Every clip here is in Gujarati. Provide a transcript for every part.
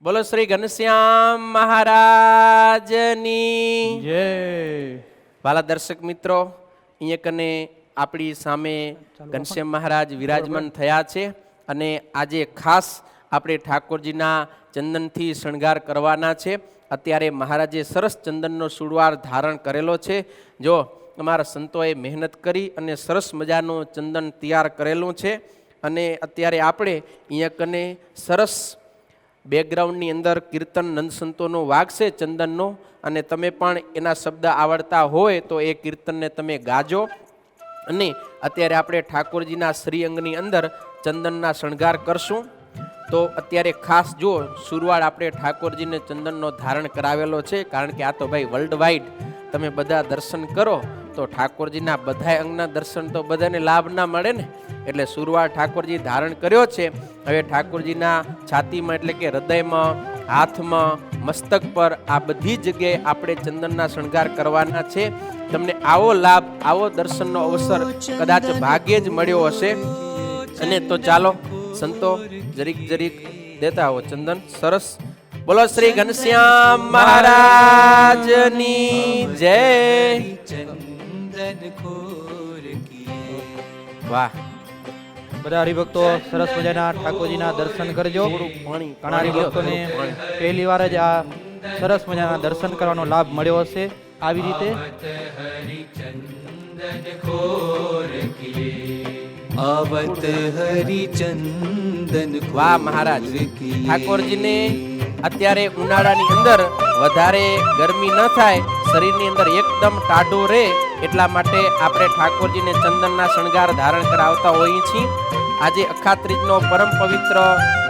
બોલો શ્રી ઘનશ્યામ મહારાજની જય. વાલા દર્શક મિત્રો, અહીંયા કને આપણી સામે ઘનશ્યામ મહારાજ વિરાજમાન થયા છે અને આજે ખાસ આપણે ઠાકોરજીના ચંદનથી શણગાર કરવાના છે. અત્યારે મહારાજે સરસ ચંદનનો સુડવાર ધારણ કરેલો છે. જો અમારા સંતોએ મહેનત કરી અને સરસ મજાનું ચંદન તૈયાર કરેલું છે અને અત્યારે આપણે અહીંયા કને સરસ બેકગ્રાઉન્ડની અંદર કીર્તન નંદ સંતોનો વાગશે ચંદનનો, અને તમે પણ એના શબ્દ આવડતા હોય તો એ કીર્તનને તમે ગાજો. અને અત્યારે આપણે ઠાકોરજીના શ્રીઅંગની અંદર ચંદનના શણગાર કરશું. તો અત્યારે ખાસ જો સુરવાળ આપણે ઠાકોરજીને ચંદનનો ધારણ કરાવેલો છે, કારણ કે આ તો ભાઈ વર્લ્ડ વાઇડ તમે બધા દર્શન કરો તો ઠાકોરજીના બધા અંગના દર્શન તો બધાને લાભ ના મળે ને, એટલે સુરવાળ ઠાકોરજી ધારણ કર્યો છે. હવે ઠાકોરજીના છાતીમાં એટલે કે હૃદયમાં, હાથમાં, મસ્તક પર આ બધી જગ્યાએ આપણે ચંદનના શણગાર કરવાના છે. તમને આવો લાભ, આવો દર્શનનો અવસર કદાચ ભાગ્યે જ મળ્યો હશે. અને તો ચાલો સંતો જરીક જરીક દેતા આવો ચંદન. સરસ. બોલો શ્રી ઘનશ્યામ મહારાજની જય. વાહ. બધા હરિભક્તો સરસ મજાના ઠાકોરજીના દર્શન કરજો. ઘણા હરિભક્તોને પહેલી વાર જ આ સરસ મજાના દર્શન કરવાનો લાભ મળ્યો હશે. આવી રીતે આવત હરિચંદન. વાહ મહારાજ. ઠાકોરજીને અત્યારે ઉનાળાની અંદર વધારે ગરમી ન થાય, શરીરની અંદર એકદમ ટાઢું રહે, એટલા માટે આપણે ઠાકોરજીને ચંદનના શણગાર ધારણ કરાવતા હોઈએ છીએ. આજે અખાત્રીજનો પરમ પવિત્ર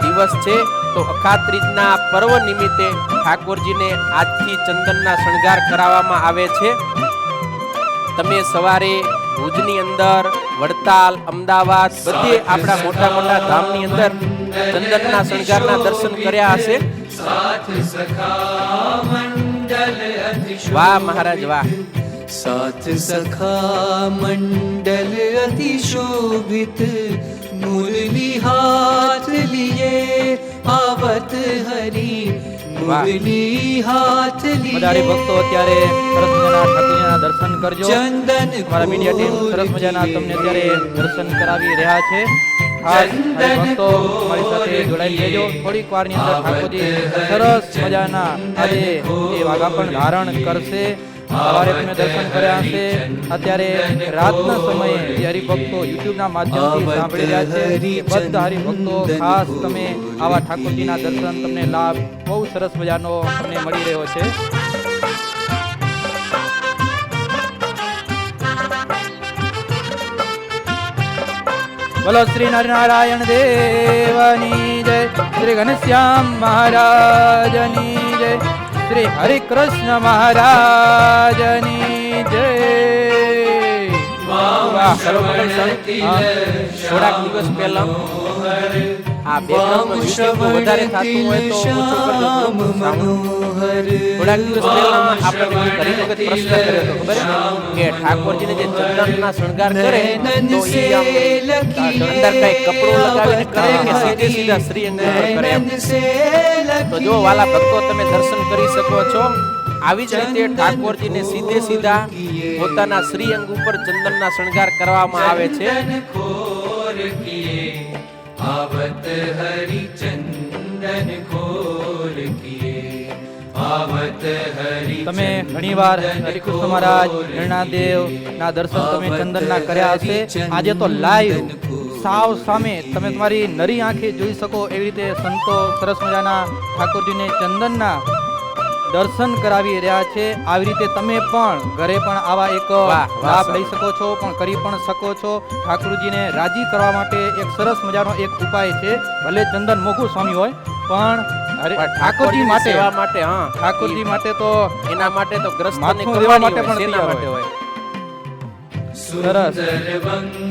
દિવસ છે, તો અખાત્રીજના પર્વ નિમિત્તે ઠાકોરજીને આજથી ચંદનના શણગાર કરાવવામાં આવે છે. તમે સવારે ભુજની અંદર, વડતાલ, અમદાવાદ, બધે આપણા મોટા મોટા ધામની અંદર ચંદનના શણગારના દર્શન કર્યા હશે. વાહ મહારાજ વાહ. સાથ સખા મંડલ અતિ શોભિત, મુરલી હાથ લીએ આવત હરી. મુરલી હાથ લીએ. બધા હરિભક્તો અત્યારે સરસ મજાના ઠાકોરજીના દર્શન કરજો. અમારા મીડિયા ટીમ સરસ મજાના તમને અત્યારે દર્શન કરાવી રહ્યા છે. ખાસ હરિભક્તો અમારી સાથે જોડાઈ લેજો. થોડીક વારની અંદર ઠાકોરજી સરસ મજાના આજે એ વાઘા પણ ધારણ કરશે. સવારે તમે દર્શન કર્યા હશે, અત્યારે રાતના સમયે જે હરિભક્તો યુટ્યુબના માધ્યમથી સાંભળી રહ્યા છે, બધા હરિભક્તો ખાસ તમે આવા ઠાકોરજીના દર્શન, તમને લાભ બહુ સરસ મજાનો તમને મળી રહ્યો છે. બોલો શ્રી નરનારાયણ દેવની જય. શ્રી ઘનશ્યામ મહારાજની જય. શ્રી હરિકૃષ્ણ મહારાજની જય. થોડાક દિવસ પહેલા આ બેકગ્રાઉન્ડમાં મ્યુઝિકનું વધારે થતું હોય તો ઓછું કરજો. થોડાક દિવસ પહેલા આપણે હરિભગત પ્રશ્ન કર્યો હતો, ખબર કે ઠાકોરજીને જે ચંદનના શણગાર કરે તો એ અંદર કઈ કપડું લગાવીને કરે કે સીધે સીધા શ્રી અંગ ઉપર કરે એમ. તો જો વાલા ભક્તો તમે દર્શન કરી શકો છો. આવી જ રીતે ઠાકોરજીને સીધે સીધા પોતાના શ્રી અંગ ઉપર ચંદનના શણગાર કરવામાં આવે છે. આવત હરિચંદન ખોર કિયે. આવત હરિ. તમે ઘણીવાર હરિકૃષ્ણ મહારાજ, નરનાદેવ ના દર્શન તમે ચંદનના કર્યા હશે. આજે તો લાઈવ સાવ સામે તમે તમારી નરી આંખે જોઈ શકો એવી રીતે સંતો સરસ મજાના ઠાકોરજીને ચંદનના દર્શન કરાવી રહ્યા છે. આવી રીતે તમે પણ ઘરે પણ આવા એક લાભ લઈ શકો છો, પણ કરી પણ શકો છો. ઠાકોરજીને રાજી કરવા માટે એક સરસ મજાનો એક ઉપાય છે. ભલે ચંદન મોઘું સ્વામી હોય, પણ ઠાકોરજી માટે, હા, ઠાકોરજી માટે તો એના માટે તો ગ્રસ્તને માથું કરવાની માટે હોય, પણ શેના તૈયાર માટે હોય. હોય. સરસ.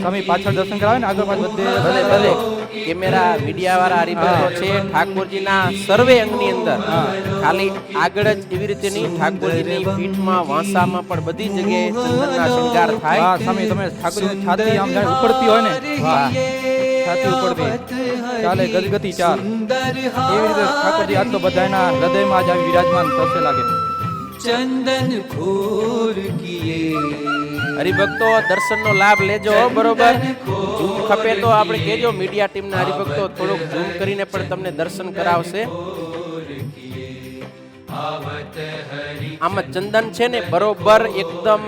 સ્વામી પાછળ દર્શન કરાવે ને આગળ પાછળ બધે ભલે ભલે કેમેરા મીડિયા વાળા હરિભક્તો છે, ઠાકોરજીના સર્વે અંગની અંદર ખાલી આગળ જ એવી રીતે નહીં, ઠાકોરજીની પીઠમાં, વાંસામાં પણ બધી જગ્યાએ ચંદનના શણગાર થાય. હા સ્વામી, તમે ઠાકોરજીની છાતી આમ જાણે ઉપડતી હોય ને, છાતી ઉપડતી. ચાલે ગદગદી ચાલ એવી રીતે ઠાકોરજી આજ તો બધાના હૃદયમાં જ આવી વિરાજમાન થશે લાગે. चंदन घोर किए હરિભક્તો દર્શનનો લાભ લેજો હો, બરોબર. ઝૂમ ખપે તો આપણે કહેજો મીડિયા ટીમના હરિભક્તો થોડુંક ઝૂમ કરીને પણ તમને દર્શન કરાવશે. આમાં ચંદન છે ને બરોબર એકદમ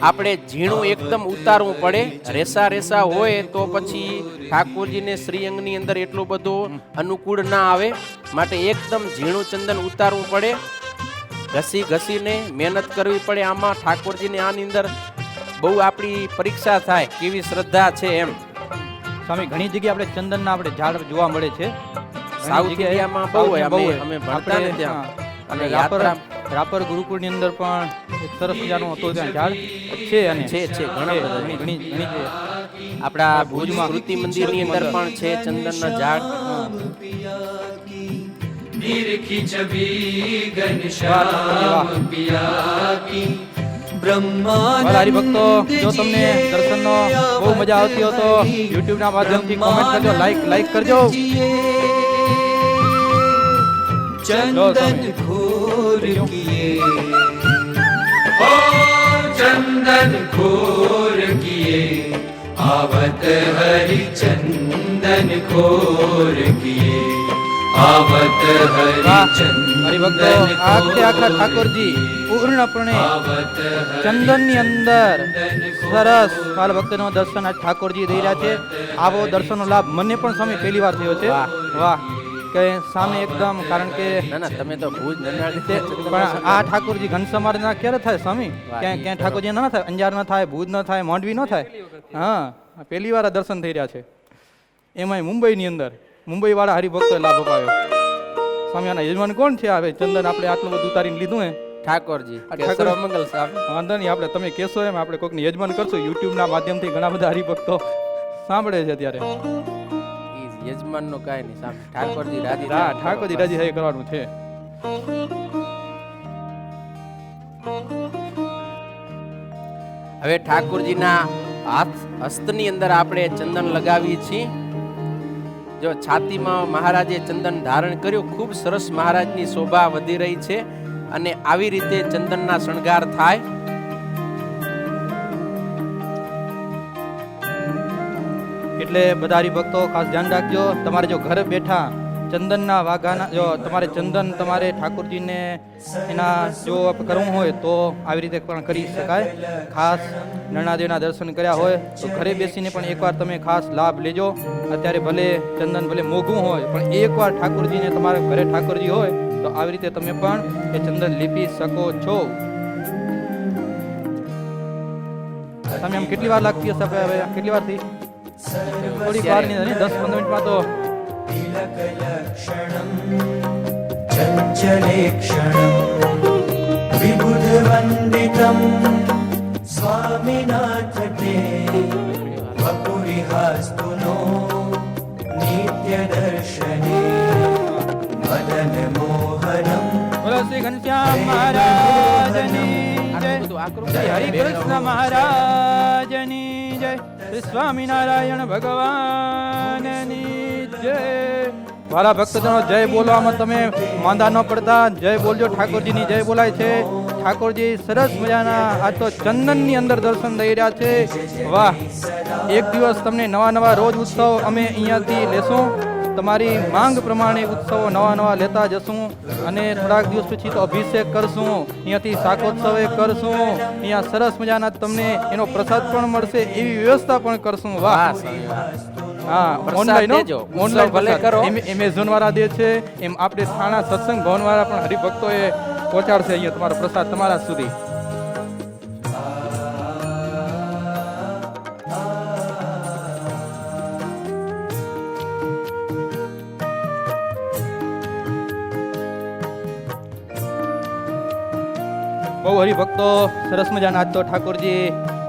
આપણે ઝીણું એકદમ ઉતારવું પડે. રેસા રેસા હોય તો પછી ઠાકોરજીને શ્રીઅંગની અંદર એટલું બધું અનુકૂળ ના આવે, માટે એકદમ ઝીણું ચંદન ઉતારવું પડે. ઘસી ઘસીને મહેનત કરવી પડે. આમાં ઠાકોરજીને આની અંદર બહુ આપણી પરીક્ષા થાય કેવી શ્રદ્ધા છે એમ. સ્વામી ઘણી જગ્યાએ આપણે ચંદનના આપણે ઝાડ જોવા મળે છે. સાઉથ ઇન્ડિયામાં બહુ હોય. અમે ભણતા ને ત્યાં અને યાત્રા રાપર ગુરુકુળની અંદર પણ એક સરસ મજાનું હતું ત્યાં ઝાડ છે અને છે ઘણા બધા. ઘણી આપણા ભુજમાં કૃતિ મંદિરની અંદર પણ છે ચંદનના ઝાડ. निरखी छवि घनश्याम पिया की બ્રહ્માનંદ હરિભક્તો જો તમને દર્શનનો બહુ મજા આવતી હોય તો YouTube ના માધ્યમથી કોમેન્ટ કરજો, લાઈક કરજો. चंदन घोर किए ओ चंदन घोर किए आवत हरि चंदन घोर किए आवत हरि હરિભક્તો આખે આખા ઠાકોરજી પૂર્ણપણે ચંદનની અંદર સરસ કાલ ભક્તનો દર્શન આ ઠાકોરજી દઈ રહ્યા છે. આવો દર્શનનો લાભ મને પણ સ્વામી પહેલી વાર થયો છે. વાહ કે સામે એકદમ, કારણ કે ના તમે તો ભુજ પણ આ ઠાકોરજી ઘન સમાજના ક્યારે થાય સ્વામી? ક્યાં ઠાકોરજી ના થાય? અંજાર ના થાય, ભુજ ના થાય, માંડવી ન થાય. હા પહેલી વાર આ દર્શન થઈ રહ્યા છે, એમાંય મુંબઈની અંદર. મુંબઈ વાળા હરિભક્તો લાભ અપાવ્યો. સ્વામી આના યજમાન કોણ છે? આવે ચંદન આપણે આટલું બધું ઉતારીને લીધું હે ઠાકોરજી. મંગલ સાહેબ વાંધો નહીં, આપણે તમે કહેશો એમ આપણે કોઈકને યજમાન કરશું. YouTube ના માધ્યમથી ઘણા બધા હરિભક્તો સાંભળે છે ત્યારે. યજમાન નો કાંઈ નહીં સાહેબ, ઠાકોરજી રાજી. હા ઠાકોરજી રાજી થઈ કરવાનું છે. હવે ઠાકોરજીના હસ્તની અંદર આપણે ચંદન લગાવીએ છીએ. જો છાતીમાં મહારાજે ચંદન ધારણ કર્યું, ખૂબ સરસ મહારાજની શોભા વધી રહી છે. અને આવી રીતે ચંદનના શણગાર થાય. એટલે બધા હરિભક્તો ખાસ ધ્યાન રાખજો. તમારે જો ઘરે બેઠા ચંદનના વાઘાના જો તમારે ચંદન તમારે ઠાકોરજીને એના જો કરવું હોય તો આવી રીતે પણ કરી શકાય. ખાસ નરણાદેવના દર્શન કર્યા હોય તો ઘરે બેસીને પણ એકવાર તમે ખાસ લાભ લેજો. અત્યારે ભલે ચંદન ભલે મોંઘું હોય પણ એકવાર ઠાકોરજીને તમારા ઘરે ઠાકોરજી હોય તો આવી રીતે તમે પણ એ ચંદન લીપી શકો છો. તમે આમ કેટલી વાર લાગતી હશે? હવે કેટલી વાર થઈ? થોડી વાર ની 10-15 મિનિટમાં તો चञ्चले क्षणं विबुधवन्दितं स्वामिनाथ ते वपुरिहास्तु नो नित्यदर्शने मदन मोहनं બોલો શ્રી ઘનશ્યામ મહારાજની જય, શ્રી હરિકૃષ્ણ મહારાજની જય, શ્રી સ્વામિનારાયણ ભગવાનની જય. વાલા ભક્તજનો જય બોલવામાં તમે માંદા ન પડતા, જય બોલજો. ઠાકોરજીની જય બોલાય છે. ઠાકોરજી સરસ મજાના આ તો ચંદનની અંદર દર્શન દઈ રહ્યા છે. વાહ, એક દિવસ તમને નવા રોજ ઉત્સવ અમે અહીંયાથી લેશું. તમારી માંગ પ્રમાણે ઉત્સવો નવા લેતા જશું. અને થોડાક દિવસ પછી તો અભિષેક કરશું, અહીંયાથી શાકોત્સવે કરશું. અહીંયા સરસ મજાના તમને એનો પ્રસાદ પણ મળશે એવી વ્યવસ્થા પણ કરશું. વાહ, હા ઓનલાઈન ભલે કરો, એમેઝોન વાળા દે છે એમ આપણે થાણા સત્સંગ ભવન વાળા પણ હરિભક્તો એ પહોંચાડશે અહીંયા તમારો પ્રસાદ તમારા સુધી. બહુ હરિભક્તો સરસ મજાના આજ તો ઠાકોરજી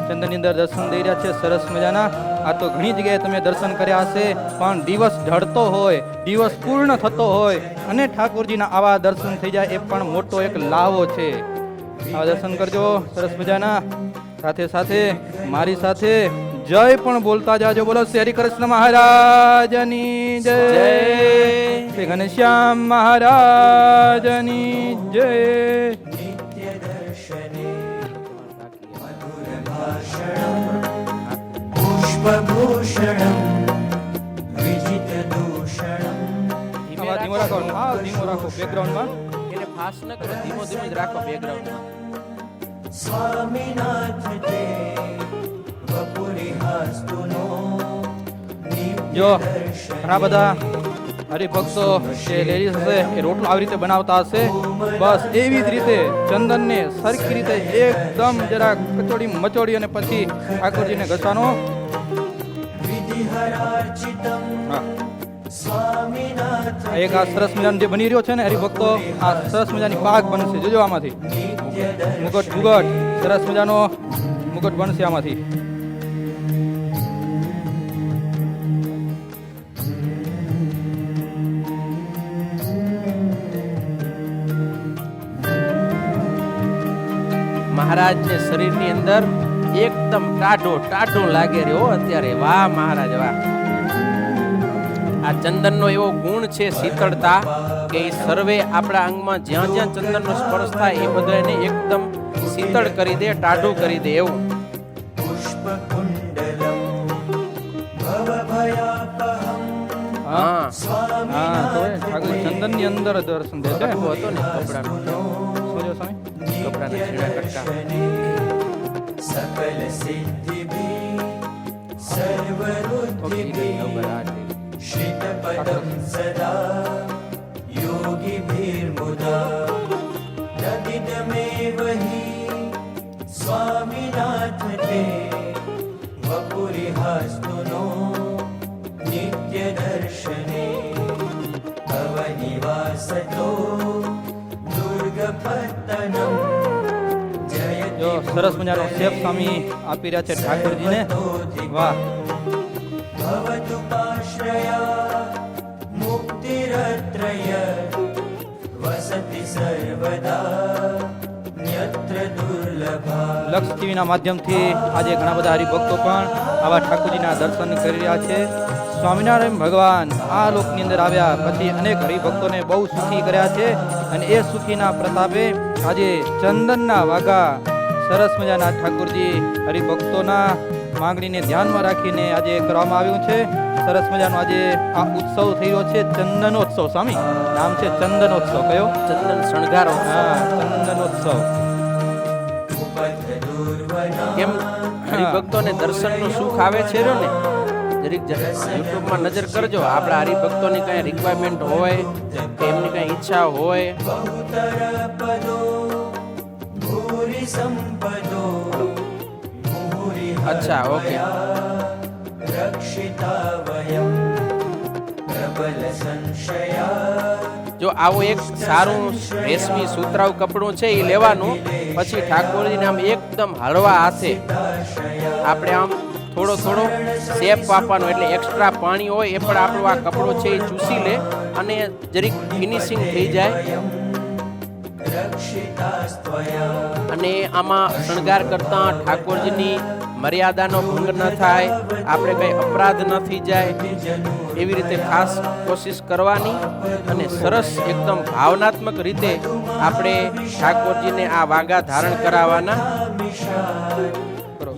ચંદનની અંદર દર્શન દઈ રહ્યા છે. સરસ મજાના આ તો ઘણી જગ્યાએ તમે દર્શન કર્યા હશે, પણ દિવસ ઢળતો હોય, દિવસ પૂર્ણ થતો હોય અને ઠાકોરજીના આવા દર્શન થઈ જાય એ પણ મોટો એક લાવો છે. આવા દર્શન કરજો સરસ મજાના. સાથે સાથે મારી સાથે જય પણ બોલતા જાજો. બોલો શ્રી હરિ કૃષ્ણ મહારાજની જય, શ્રી ઘનશ્યામ મહારાજની જય. नित्यदर्शने मधुरभाषणम् पुष्पभूषणम् विजितदूषणम् ધીમો રાખો, હા ધીમો રાખો બેકગ્રાઉન્ડમાં. એને ફાસ્ટ ન કરો, ધીમો ધીમો જ રાખો બેકગ્રાઉન્ડમાં. स्वामिनाथ ते वपुरिहास्तुनो જો ઘણા બધા હરિભક્તો કે લેડીઝ હશે એ રોટલો આવી રીતે બનાવતા હશે. બસ એવી જ રીતે ચંદનને સરખી રીતે એકદમ જરા કચોડી મચોડી અને પછી ઠાકોરજીને ઘસવાનો. विधिहरार्चितम् હા, स्वामिनाथ આ એક આ સરસ મજાનો જે બની રહ્યો છે ને હરિભક્તો, આ સરસ મજાની પાક બનશે. જોજો આમાંથી મુગટ મુગટ સરસ મજાનો મુગટ બનશે આમાંથી. મહારાજને શરીરની અંદર એકદમ ટાઢો ટાઢો લાગે રહ્યો અત્યારે. વાહ મહારાજ વાહ. આ ચંદનનો એવો ગુણ છે શીતળતા કે એ સર્વે આપણા અંગમાં જ્યાં જ્યાં ચંદનનો સ્પર્શ થાય એ બધાને એકદમ શીતળ કરી દે, ટાઢું કરી દે એવું. पुष्पकुण्डलम् भवभयापहम् હા હા તો એ ઠાકોર ચંદનની અંદર દર્શન દે છે. કટકો હતો ને કપડાનો, સૂર્ય સ્વામી કપડાના ઝીણા કટકા. सकल सिद्धिभिः ઓકે, सर्वरुद्धिभिः ખબર આ છે. श्रितपदं सदा योगिभिर्मुदा तदिदमेव हि स्वामिनाथ ते वपुरिहास्तुनो नित्यदर्शने भवनिवासतो दुर्गपत्तनम् જો સરસ મજાનો શેફ સ્વામી આપી રહ્યા છે ઠાકોરજીને. વાહ. भवतु पाश्रया मुक्तिरत्रय वसति सर्वदा न्यत्र दुर्लभा. લક્ષ ટીવીના માધ્યમથી આજે ઘણા બધા હરિભક્તો પણ આવા ઠાકોરજીના દર્શન કરી રહ્યા છે. સ્વામિનારાયણ ભગવાન આ લોકની અંદર આવ્યા પછી અનેક હરિભક્તોને બહુ સુખી કર્યા છે અને એ સુખીના પ્રતાપે આજે ચંદનના વાગા સરસ મજાના ઠાકોરજી હરિભક્તોના માંગણીને ધ્યાનમાં રાખીને આજે કરવામાં આવ્યું છે. સરસ મજાનો આજે આ ઉત્સવ થઈ રહ્યો છે, ચંદનોત્સવ. સ્વામી નામ છે ચંદનોત્સવ. કયો? ચંદન શણગારો. હા, ચંદનોત્સવ. કેમ હરિભક્તોને દર્શનનું સુખ આવે છે રહ્યો ને. જરીક યુટ્યુબમાં નજર કરજો. આપણા હરિભક્તોની કઈ રિક્વાયરમેન્ટ હોય કે એમની કઈ ઈચ્છા હોય, बहुतरपदो भूरि सम्पदो भूरि અચ્છા ઓકે, रक्षिता वयं प्रबल संशया. જો આવું એક સારું રેશમી સુતરાઉ કપડું છે એ લેવાનું, પછી ઠાકોરજીને આમ એકદમ હળવા હાથે આપણે આમ થોડો થોડો શેપ આપવાનો, એટલે એક્સ્ટ્રા પાણી હોય એ પણ આપણું આ કપડો છે એ ચૂસી લે અને જરીક ફિનિશિંગ થઈ જાય. અને આમાં શણગાર કરતા ઠાકોરજીની મર્યાદાનો ભંગ ન થાય, આપણે કઈ અપરાધ ન થઈ જાય એવી રીતે ખાસ કોશિશ કરવાની અને સરસ એકદમ ભાવનાત્મક રીતે આપણે ઠાકોરજીને આ વાગા ધારણ કરાવવાના.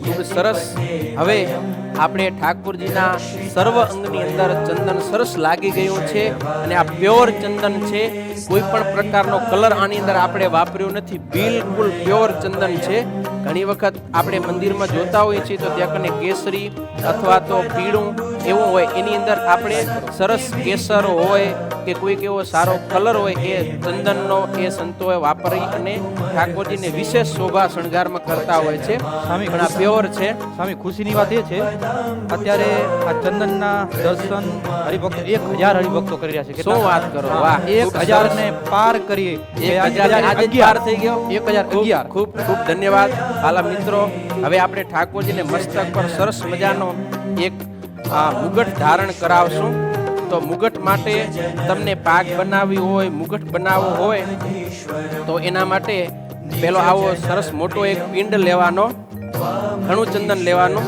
ખૂબ સરસ. હવે આપણે ઠાકોરજીના સર્વ અંગની અંદર ચંદન સરસ લાગી ગયું છે અને આ પ્યોર ચંદન છે. કોઈ પણ પ્રકારનો કલર આની અંદર આપણે વાપર્યો નથી, બિલકુલ પ્યોર ચંદન છે. ઘણી વખત આપણે મંદિરમાં જોતા હોઈએ છીએ તો ત્યાં કને કેસરી અથવા તો પીળું એવું હોય, એની અંદર આપણે સરસ કેસર હોય કે કોઈક એવો સારો કલર હોય એ ચંદનનો એ સંતોએ વાપરી અને ઠાકોરજીને વિશેષ શોભા શણગારમાં કરતા હોય છે. સ્વામી પણ આ પ્યોર છે. સ્વામી ખુશીની વાત એ છે અત્યારે આ ચંદનના દર્શન હરિભક્તો 1000 હરિભક્તો કરી રહ્યા છે. શું વાત કરો, વાહ. 1000 ને પાર કરી. 1000 આજે જ પાર થઈ ગયો. 1011. ખૂબ ખૂબ ધન્યવાદ હાલા મિત્રો. હવે આપણે ઠાકોરજીને મસ્તક પર સરસ મજાનો એક આ મુગટ ધારણ કરાવશું. તો મુગટ માટે તમને પાક બનાવવી હોય, મુગટ બનાવવો હોય તો એના માટે પેલો આવો સરસ મોટો એક પિંડ લેવાનો, ઘણું ચંદન લેવાનું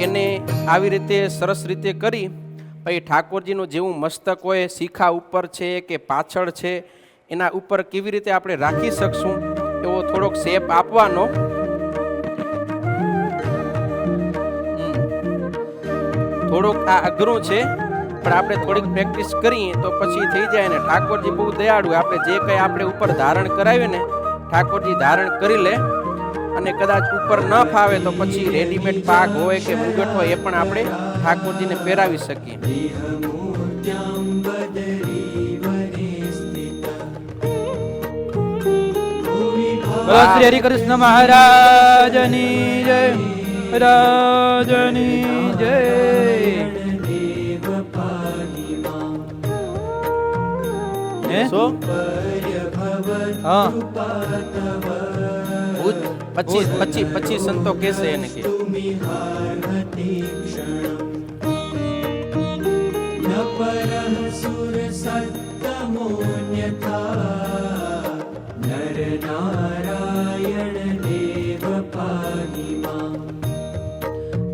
એને આવી રીતે સરસ રીતે કરી પછી ઠાકોરજીનું જેવું મસ્તક હોય શિખા ઉપર છે કે પાછળ છે એના ઉપર કેવી રીતે આપણે રાખી શકશું એવો થોડોક શેપ આપવાનો. થોડોક આ અઘરું છે પણ આપણે થોડીક પ્રેક્ટિસ કરીએ તો પછી થઈ જાય ને. ઠાકોરજી બહુ દયાળુ, આપણે જે કંઈ આપણે ઉપર ધારણ કરાવીએ ને ઠાકોરજી ધારણ કરી લે. અને કદાચ ઉપર ન ફાવે તો પછી રેડીમેડ પાક હોય કે મુગટ હોય એ પણ આપણે ઠાકોરજીને પહેરાવી શકીએ. બોલો શ્રી હરિકૃષ્ણ મહારાજની જય, રાજની જય. હા પછી સંતો કહેશે એને કે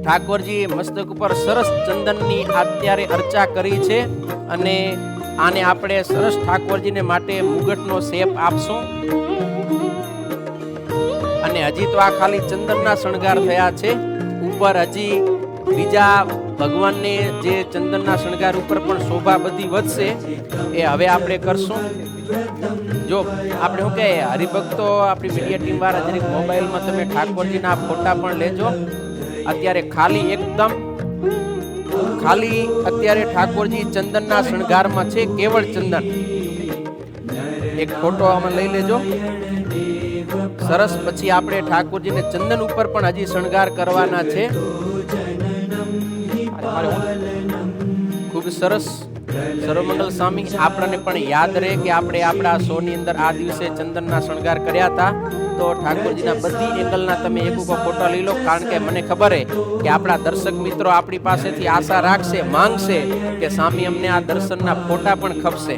ઠાકોરજી મસ્તક ઉપર સરસ ચંદનની અત્યારે અર્ચા કરી છે અને આને આપણે સરસ ઠાકોરજીને માટે મુગટનો શેપ આપશું. અને હજી તો આ ખાલી ચંદનના શણગાર થયા છે. ઉપર હજી બીજા ભગવાનને જે ચંદનના શણગાર ઉપર પણ શોભા બધી વધશે એ હવે આપણે કરશું. જો આપણે શું કહે હરિભક્તો આપણી મીડિયા ટીમ વાળા જરીક મોબાઈલમાં તમે ઠાકોરજીના ફોટા પણ લેજો. અત્યારે ખાલી એકદમ ખાલી અત્યારે ઠાકોરજી ચંદનના શણગારમાં છે, કેવળ ચંદન. એક ફોટો આમાં લઈ લેજો સરસ. પછી આપણે ઠાકોરજીને ચંદન ઉપર પણ હજી શણગાર કરવાના છે. ખૂબ સરસ. સર્વમંગલ સ્વામી આપણને પણ યાદ રહે કે આપણે આપણા શોની અંદર આ દિવસે ચંદનના શણગાર કર્યા હતા. તો ઠાકોરજીના બધી એંગલના તમે એક ઉપર ફોટા લઈ લો, કારણ કે મને ખબર છે કે આપણા દર્શક મિત્રો આપણી પાસેથી આશા રાખશે, માંગશે કે સ્વામી અમને આ દર્શનના ફોટા પણ ખપશે.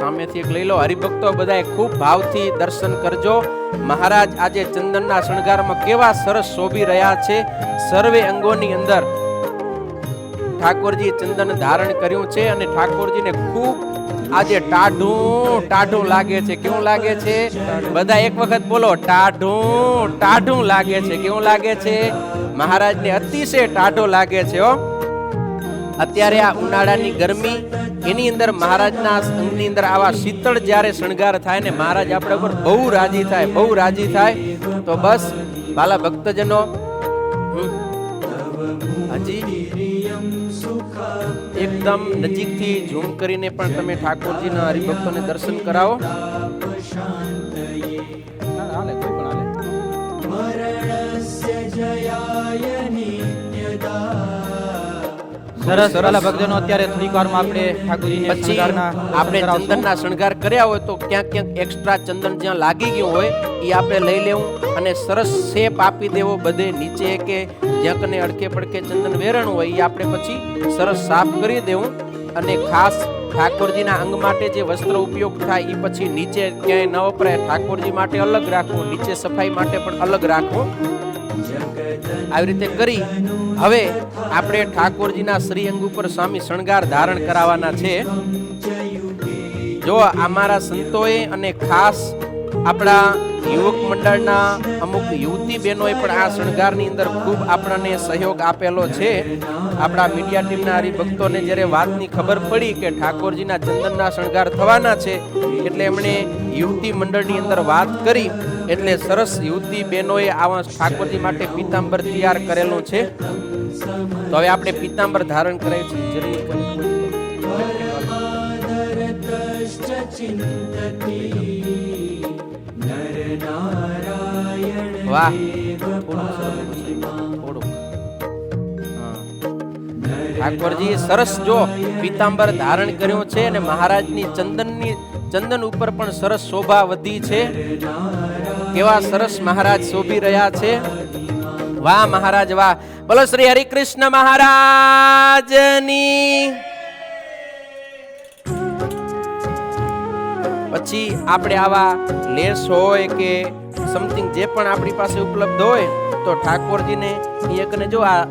સામેથી એક લઈ લો. હરિભક્તો બધાએ ખૂબ ભાવથી દર્શન કરજો. મહારાજ આજે ચંદનના શણગારમાં કેવા સરસ શોભી રહ્યા છે. સર્વે અંગોની અંદર ઠાકોરજી ચંદન ધારણ કર્યું છે અને ઠાકોરજીને ખૂબ આજે ટાઢું લાગે છે. કેવું લાગે છે? બધા એક વખત બોલો, ટાઢું લાગે છે. કેવું લાગે છે? મહારાજને અતિશય ટાઢો લાગે છે. અત્યારે આ ઉનાળાની ગરમી એની અંદર મહારાજના અંગની અંદર આવા શીતળ જ્યારે શણગાર થાય ને મહારાજ આપણા ઉપર બહુ રાજી થાય. તો બસ બાલા ભક્તજનો હજી એકદમ નજીકથી ઝૂમ કરીને પણ તમે ઠાકોરજીના હરિભક્તોને દર્શન કરાવો. સરસ. વાલા ભક્તજનો અત્યારે થોડીક વારમાં આપણે ઠાકોરજીને પછી આપણે ચંદનના શણગાર કર્યા હોય તો ક્યાંક એક્સ્ટ્રા ચંદન જ્યાં લાગી ગયું હોય એ આપણે લઈ લેવું અને સરસ શેપ આપી દેવો બધે નીચે કે જ્યાં કને અડકે પડકે ચંદન વેરણું હોય એ આપણે પછી સરસ સાફ કરી દેવું. અને ખાસ ઠાકોરજીના અંગ માટે જે વસ્ત્ર ઉપયોગ થાય એ પછી નીચે ક્યાંય ન વપરાય. ઠાકોરજી માટે અલગ રાખવું, નીચે સફાઈ માટે પણ અલગ રાખવું. આવી રીતે કરી હવે આપણે ઠાકોરજીના શ્રી અંગ ઉપર સ્વામી શણગાર ધારણ કરાવવાના છે. જો અમારા સંતોએ અને ખાસ આપણા યુવક મંડળના અમુક યુવતી બહેનોએ પણ આ શણગારની અંદર ખૂબ આપણને સહયોગ આપેલો છે. આપણા મીડિયા ટીમના હરિભક્તોને જ્યારે વાતની ખબર પડી કે ઠાકોરજીના ચંદનના શણગાર થવાના છે એટલે એમણે યુવતી મંડળની અંદર વાત કરી. એટલે સરસ યુવતી બહેનોએ આવા ઠાકોરજી માટે પીતાંબર તૈયાર કરેલું છે. તો હવે આપણે પીતાંબર ધારણ કરાય છે. વાહ, ઠાકોરજી સરસ જો પીતાંબર ધારણ કર્યું છે અને મહારાજની ચંદન ઉપર પણ સરસ શોભા વધી છે. કેવા સરસ મહારાજ શોભી રહ્યા છે. વાહ મહારાજ વાહ. બોલો શ્રી હરિકૃષ્ણ મહારાજની. પછી આપણે આવા લેસ હોય કે સમથિંગ જે પણ આપણી પાસે ઉપલબ્ધ હોય તો ઠાકોરજીને અહીંયા કને જો આ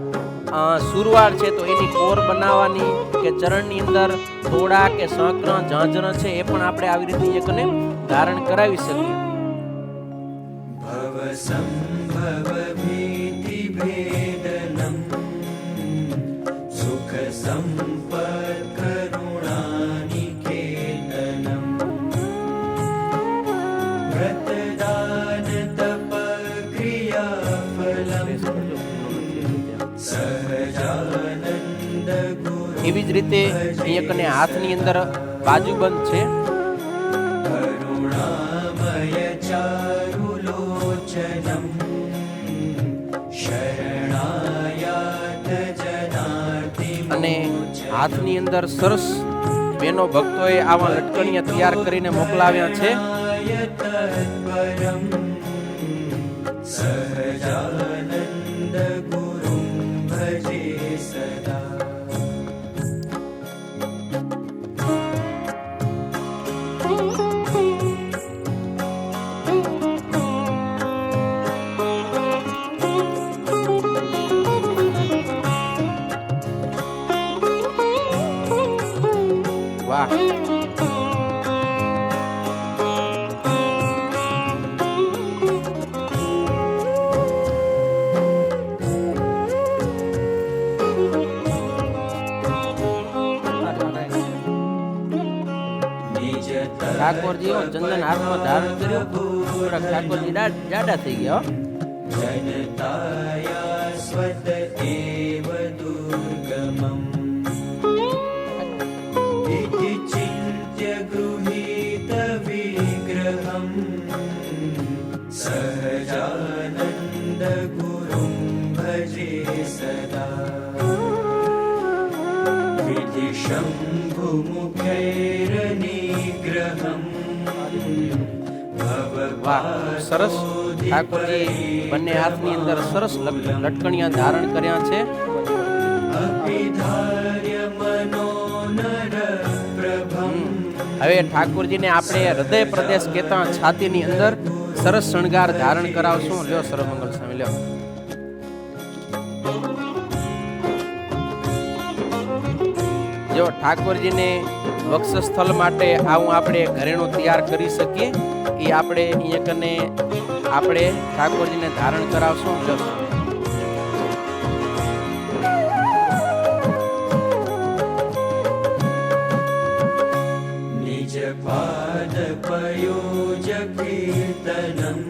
સુરવાળ છે તો એની કોર બનાવવાની કે ચરણની અંદર થોડા કે શંકર ઝાંઝર છે એ પણ આપણે આવી રીતે અહીંયા કને ધારણ કરાવી શકીએ. भव सम्भव भीति भेदनम् सुख सम्पत् करुणानिकेतनम् व्रतदान तप क्रियाफलम् सहजानन्द गुरु એવી જ રીતે અહીંયા કને હાથની અંદર બાજુબંધ છે. करुणामय चारुलोचनम् शरणायात जनार्तिमोचनम् અને હાથની અંદર સરસ બેનો ભક્તોએ આવા લટકણીયા તૈયાર કરીને મોકલાવ્યા છે. तत्परम् सहजानन्द गुरुं भजे सदा વાહ, निज ઠાકોરજી ચંદન હાથમાં ધારણ કર્યું. થોડાક ઠાકોરજી જાડા થઈ ગયા હો. जनताया स्वत एव दुर्गमम् इति चिन्त्य गृहीत विग्रहम् सहजानन्द गुरुं भजे सदा विधि शम्भुमुखैरनिग्रहम् વાહ, સરસ. ઠાકોરજી બંને હાથની અંદર સરસ લટકણિયા ધારણ કર્યા છે. હવે ઠાકોરજીને આપણે હૃદય પ્રદેશ કહેતા છાતીની અંદર સરસ શણગાર ધારણ કરાવશું. લ્યો સર્વમંગલ સ્વામી, લ્યો. જો ઠાકોરજીને વક્ષસ્થળ માટે આવું આપણે ઘરેણું તૈયાર કરી શકીએ એ આપણે અહીંયા કને આપણે ઠાકોરજીને ધારણ કરાવશું. લ્યો. निज पाद पयोज कीर्तनम्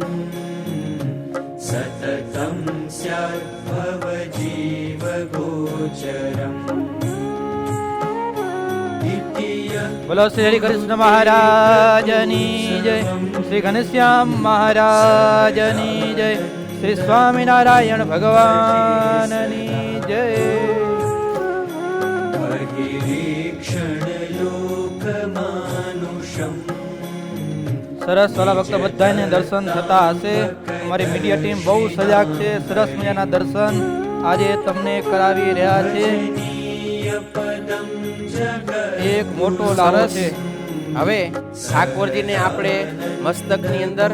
सततं स्यात् भव जीव गोचरम् બોલો શ્રી હરિ કૃષ્ણ મહારાજની જય, શ્રી ઘનશ્યામ મહારાજની જય, શ્રી સ્વામિનારાયણ ભગવાનની જય. સરસ વાલા ભક્તો બધાને દર્શન થતા હશે. અમારી મીડિયા ટીમ બહુ સજાગ છે. સરસ મજાના દર્શન આજે તમને કરાવી રહ્યા છે. એક મોટો લાભ છે. હવે ઠાકોરજીને આપણે મસ્તકની અંદર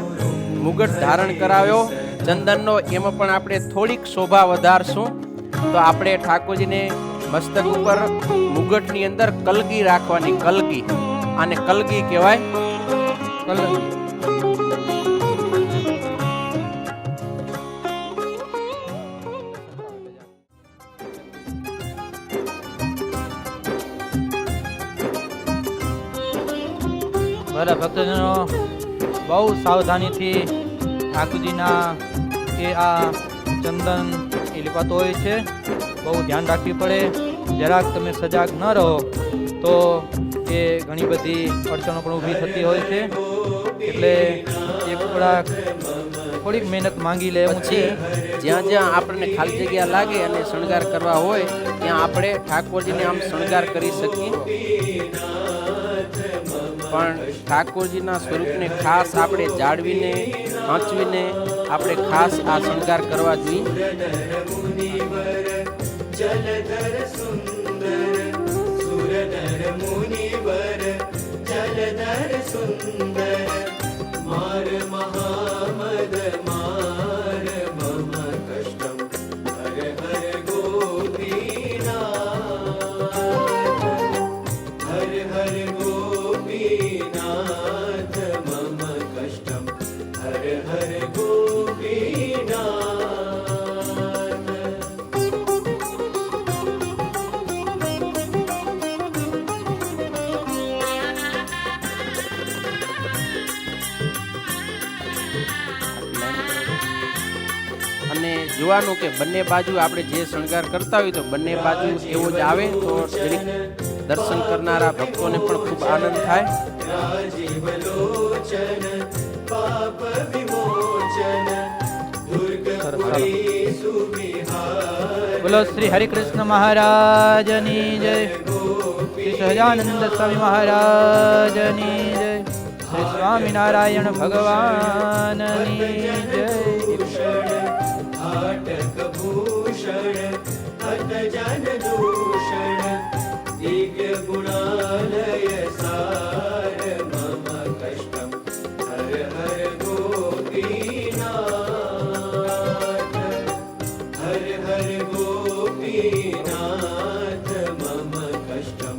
મુગટ ધારણ કરાવ્યો ચંદનનો, એમાં પણ આપણે થોડીક શોભા વધારશું. તો આપણે ઠાકોરજીને મસ્તક ઉપર મુગટની અંદર કલગી રાખવાની. કલગી, આને કલગી કહેવાય. કલગી. મારા ભક્તજનો બહુ સાવધાનીથી ઠાકોરજીના એ આ ચંદન એ લીપાતો હોય છે. બહુ ધ્યાન રાખવી પડે. જરાક તમે સજાગ ન રહો તો એ ઘણી બધી અડચણો પણ ઊભી થતી હોય છે. એટલે એ થોડીક મહેનત માંગી લે એવું છે. જ્યાં જ્યાં આપણને ખાલી જગ્યા લાગે અને શણગાર કરવા હોય ત્યાં આપણે ઠાકોરજીને આમ શણગાર કરી શકીએ. પણ ઠાકોરજીના સ્વરૂપને ખાસ આપણે જાળવીને સાચવીને આપણે ખાસ આ શણગાર કરવા જોઈએ. जलधर सुंदर सुरधर मुनिवर जल जलधर सुंदर मार महामद मार मम कष्टम हर हर गोपीनाथ हर हर गोपीनाथ मम कष्टम हर हर गोपीनाथ અને જોવાનું કે બંને બાજુ આપણે જે શણગાર કરતા હોય તો બંને બાજુ એવો જ આવે તો જરીક દર્શન કરનારા ભક્તોને પણ ખૂબ આનંદ થાય. राजीव लोचन पाप विमोचन दुर्गपुरी सुविहार બોલો શ્રી હરિકૃષ્ણ મહારાજની જય, શ્રી સહજાનંદ સ્વામી મહારાજની જય, શ્રી સ્વામિનારાયણ ભગવાનની જય. हाटक भूषण हत जन दूषण दिव्य गुणालय सार मम कष्टम हर हर गोपीनाथ हर हर गोपीनाथ मम कष्टम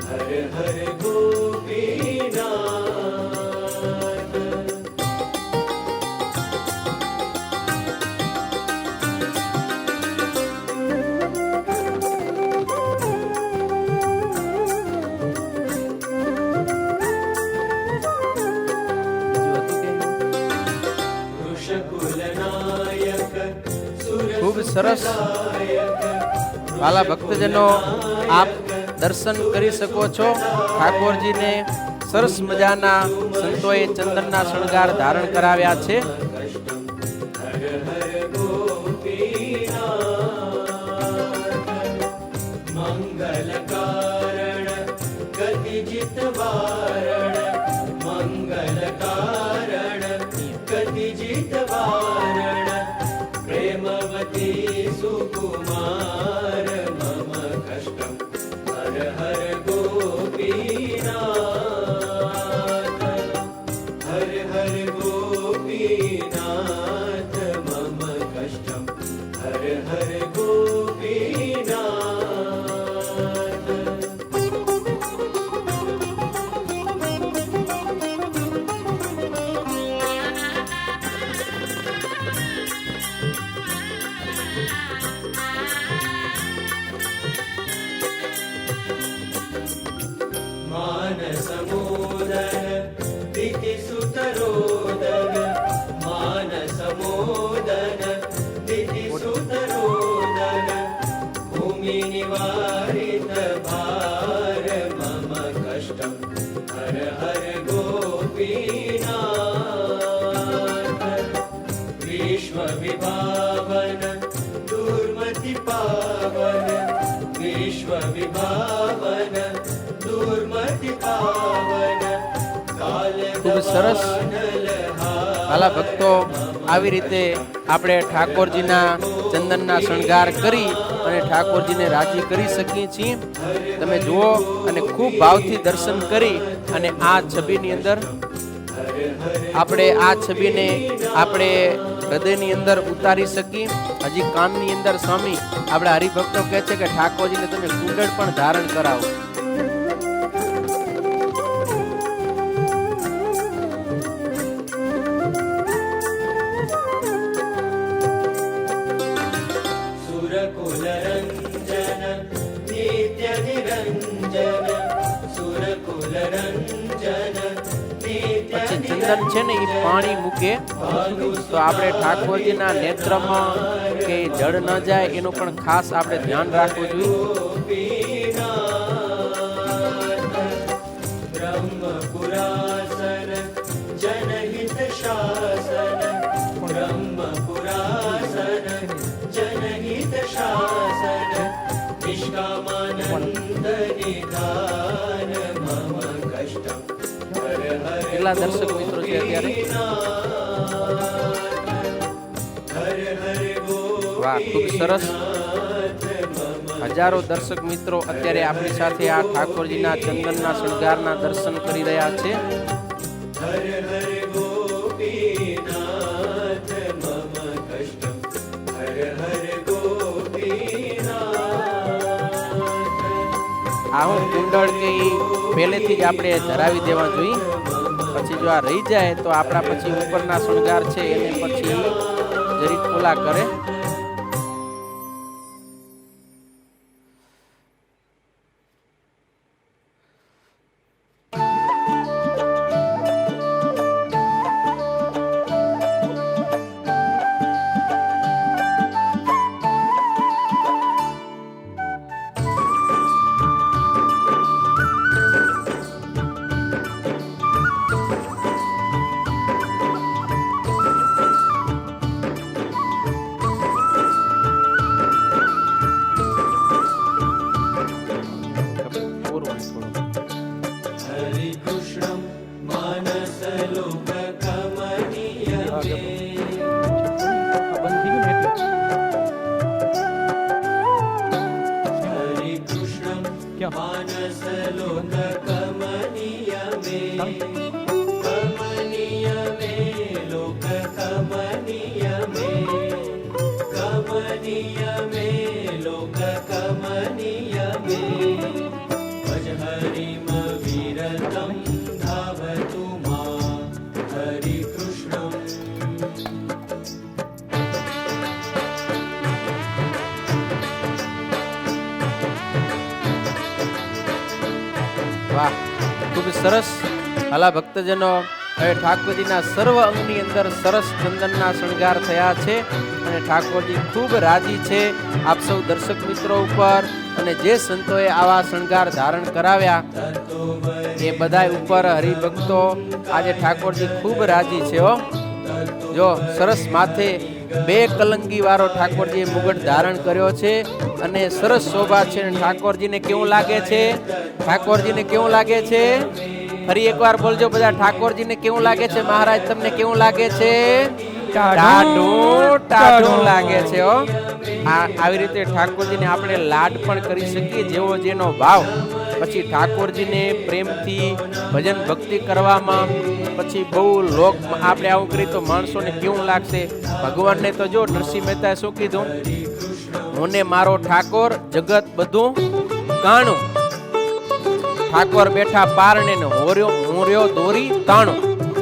हर हर गोपीनाथ ખૂબ સરસ. વાલા ભક્તજનો, આપ દર્શન કરી શકો છો. ઠાકોરજીને સરસ મજાના સંતોએ ચંદનના શણગાર ધારણ કરાવ્યા છે. મંગલ કારણ ગતિ જીત વારણ મંગલ કારણ ગતિ જીત વારણ प्रेमवती सुकुमार मम कष्टम हर हर गोपीनाथ हर हर गोपीनाथ मम कष्टम हर हर गोपीनाथ मानसमोदन दितिसुतरोदन मानसमोदन दितिसुतरोदन भूमि निवारित भार मम कष्टम हर हर गोपीनाथ विश्व विभावन दुर्मति पावन विश्व विभावन दुर्मति पावन काल ખૂબ સરસ. વાલા ભક્તો, આવી રીતે આપણે ઠાકોરજીના ચંદનના શણગાર કરી અને ઠાકોરજીને રાજી કરી શકીએ છીએ. તમે જુઓ અને ખૂબ ભાવથી દર્શન કરી અને આ છબીની અંદર આપણે આ છબીને આપણે હૃદયની અંદર ઉતારી શકીએ. હજી કાનની અંદર સ્વામી આપણા હરિભક્તો કહે છે કે ઠાકોરજીને તમે કુંડળ પણ ધારણ કરાવો. सुरकुल रंजन नित्य निरंजन सुरकुल रंजन પછી ચંદન છે ને એ પાણી મૂકે તો આપણે ઠાકોરજીના નેત્રમાં કે જળ ન જાય એનું પણ ખાસ આપણે ધ્યાન રાખવું જોઈએ. ब्रह्मपुरासन जनहित शासन ब्रह्मपुरासन जनहित शासन निष्कामानंद निधान मम कष्टम हर हर કેટલા દર્શક મિત્રો છે અત્યારે? हर हर વાહ, ખૂબ સરસ. હજારો દર્શક મિત્રો અત્યારે આપણી સાથે આ ઠાકોરજીના ચંદનના શણગારના દર્શન કરી રહ્યા છે. हर हर गोपीनाथ मम कष्टं हर हर गोपीनाथ. આ હું કુંડળ કે ઈ પહેલેથી જ આપણે ધરાવી દેવા જોઈએ. પછી જો આ રહી જાય તો આપણા પછી ઉપરના શણગાર છે એને પછી જરીક ખુલ્લા કરે. हरि कृष्णं मानसलोककमनीयमे. हरि कृष्णं मानसलोककमनीयमे. कमनीयमे लोककमनीयमे. कमनीयमे लोककमनीयमे. भज हरिमविरतं धावतु मां हरि कृष्णम्. વાહ, ખૂબ સરસ. હાલા ભક્તજનો, હવે ઠાકોરજીના સર્વ અંગની અંદર સરસ ચંદનના શણગાર થયા છે અને ઠાકોરજી ખૂબ રાજી છે આપ સૌ દર્શક મિત્રો ઉપર. અને જે સંતોએ આવા શણગાર ધારણ કરાવ્યા એ બધાય ઉપર હરિભક્તો આજે ઠાકોરજી ખૂબ રાજી છે હો. જો સરસ માથે 2 કલંગી વાળો ઠાકોરજીએ મુગટ ધારણ કર્યો છે અને સરસ શોભા છે. ઠાકોરજીને કેવું લાગે છે? ઠાકોરજીને કેવું લાગે છે? ફરી એકવાર બોલજો બધા, ઠાકોરજીને કેવું લાગે છે? મહારાજ તમને કેવું લાગે છે? ટાઢું લાગે છે હો. આવી રીતે ઠાકોરજીને આપણે લાડ પણ કરી શકીએ, જેવો જેનો ભાવ. પછી ઠાકોરજીને પ્રેમથી ભજન ભક્તિ કરવામાં પછી બહુ લોક આપણે આવું કરીએ તો માણસોને કેવું લાગશે? ભગવાનને તો જો નરસિંહ મહેતાએ શું કીધું? મને મારો ઠાકોર જગત બધું કાણું. ઠાકોર બેઠા પારણે ને હોર્યો દોરી તાણું.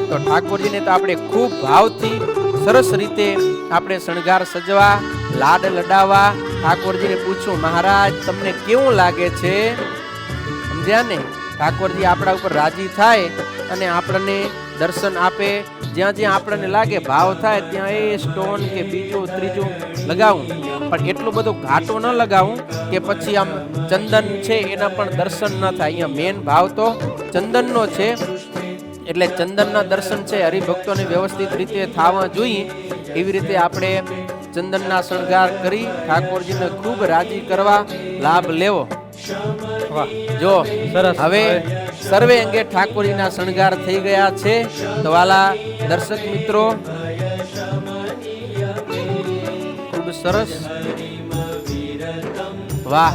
તો ઠાકોરજીને તો આપણે ખૂબ ભાવથી સરસ રીતે આપણે શણગાર સજવા, લાડ લડાવવા. ઠાકોરજીને પૂછું, મહારાજ તમને કેવું લાગે છે? સમજ્યા ને? ઠાકોરજી આપણા ઉપર રાજી થાય અને આપણને દર્શન આપે. જ્યાં જ્યાં આપણને લાગે ભાવ થાય ત્યાં એ સ્ટોન કે બીજું ત્રીજું લગાવું, પણ એટલું બધું ઘાટું ન લગાવું કે પછી આમ ચંદન છે એના પણ દર્શન ન થાય. અહીંયા મેન ભાવ તો ચંદનનો છે, એટલે ચંદનના દર્શન છે હરિભક્તોને વ્યવસ્થિત રીતે થવા જોઈએ. એવી રીતે આપણે ચંદનના શણગાર કરી ઠાકોરજીને ખૂબ રાજી કરવા લાભ લેવો. વાહ, જો સરસ. હવે સર્વે અંગે ઠાકોરજીના શણગાર થઈ ગયા છે. તો વાલા દર્શક મિત્રો, ખૂબ સરસ. વાહ,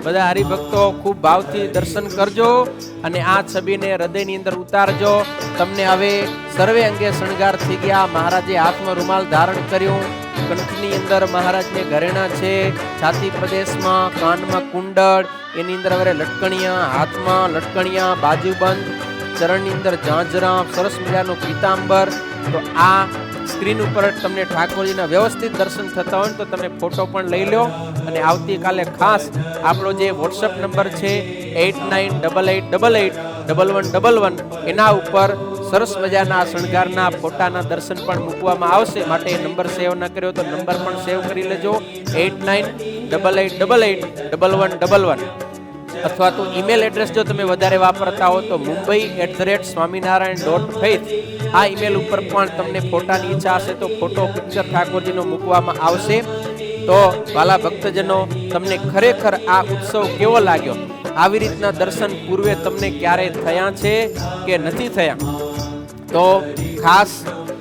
બધા હરિભક્તો ખૂબ ભાવથી દર્શન કરજો અને આ છબીને હૃદયની અંદર ઉતારજો. તમને હવે સર્વે અંગે શણગાર થઈ ગયા. મહારાજે હાથમાં રૂમાલ ધારણ કર્યું, કંઠની અંદર મહારાજને ઘરેણા છે, છાતી પ્રદેશમાં, કાનમાં કુંડળ, એની અંદર હવે લટકણિયા, હાથમાં લટકણિયા, બાજુબંધ, ચરણની અંદર ઝાંઝરા, સરસ મજાનું પીતાંબર. તો આ સ્ક્રીન ઉપર તમને ઠાકોરજીના વ્યવસ્થિત દર્શન થતા હોય તો તમે ફોટો પણ લઈ લો. અને આવતીકાલે ખાસ આપણો જે વોટ્સઅપ નંબર છે 8988881111 એના ઉપર સરસ મજાના શણગારના ફોટાના દર્શન પણ મૂકવામાં આવશે. માટે એ નંબર સેવ ન કર્યો તો નંબર પણ સેવ કરી લેજો, 8988881111. અથવા તો ઈમેલ એડ્રેસ જો તમે વધારે વાપરતા હો તો mumbai@swaminarayan.faith આ ઈમેલ ઉપર પણ તમને ફોટાની ઈચ્છા હશે તો ફોટો પિક્ચર ઠાકોરજીનો મૂકવામાં આવશે. તો વાલા ભક્તજનો, તમને ખરેખર આ ઉત્સવ કેવો લાગ્યો? આવી રીતના દર્શન પૂર્વે તમને ક્યારે થયા છે કે નથી થયા? તો ખાસ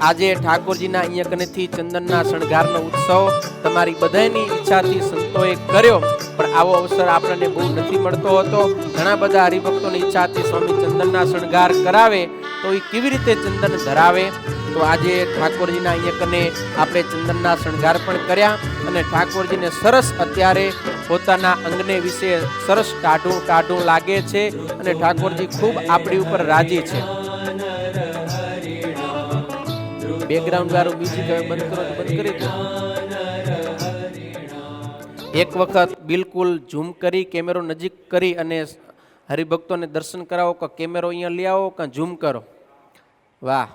આજે ઠાકોરજીના અહીંયા કનેથી ચંદનના શણગારનો ઉત્સવ તમારી બધાની ઈચ્છાથી સંતોએ કર્યો, પણ આવો અવસર આપણને બહુ નથી મળતો હતો. ઘણા બધા હરિભક્તોની ઈચ્છાથી સ્વામી ચંદનના શણગાર કરાવે તો એ કેવી રીતે ચંદન ધરાવે? તો આજે ઠાકોરજીના અહીંયા કને આપણે ચંદનના શણગાર પણ કર્યા અને ઠાકોરજીને સરસ અત્યારે પોતાના અંગને વિશે સરસ ટાઢું લાગે છે અને ઠાકોરજી ખૂબ આપણી ઉપર રાજી છે. બેકગ્રાઉન્ડ વાળું મ્યુઝિક હવે બંધ કરો, બંધ કરી દો. એક વખત બિલકુલ ઝૂમ કરી, કેમેરો નજીક કરી અને હરિભક્તોને દર્શન કરાવો. કે કેમેરો અહીંયા લઈ આવો કે ઝૂમ કરો. વાહ.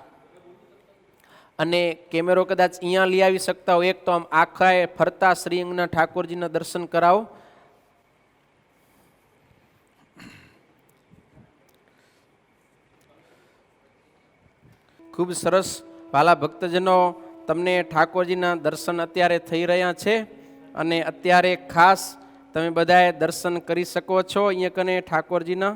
અને કેમેરો કદાચ અહીંયા લઈ આવી શકતા હો, એક તો આમ આખા ફરતા શ્રી અંગના ઠાકોરજીના દર્શન કરાવો. ખૂબ સરસ. વાલા ભક્તજનો, તમને ઠાકોરજીના દર્શન અત્યારે થઈ રહ્યા છે અને અત્યારે ખાસ તમે બધાએ દર્શન કરી શકો છો અહીંયા કને ઠાકોરજીના.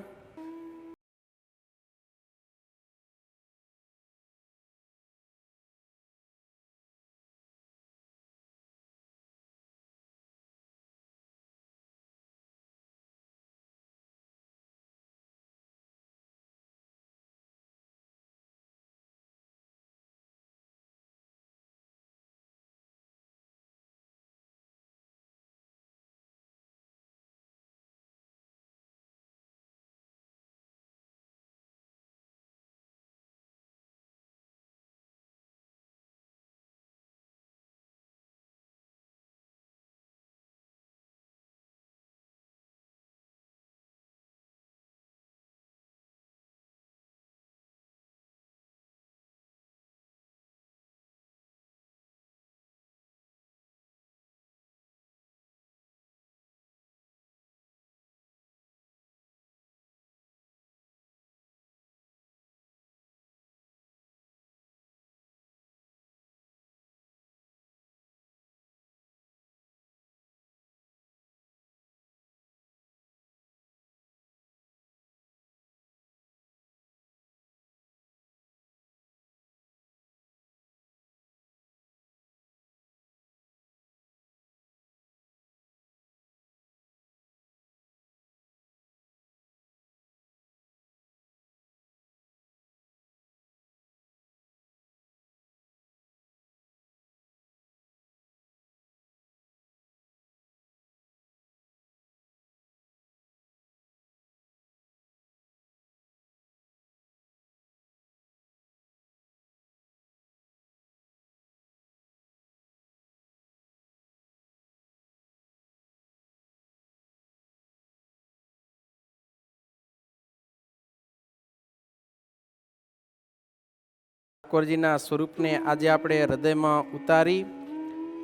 ઠાકોરજીના સ્વરૂપને આજે આપણે હૃદયમાં ઉતારી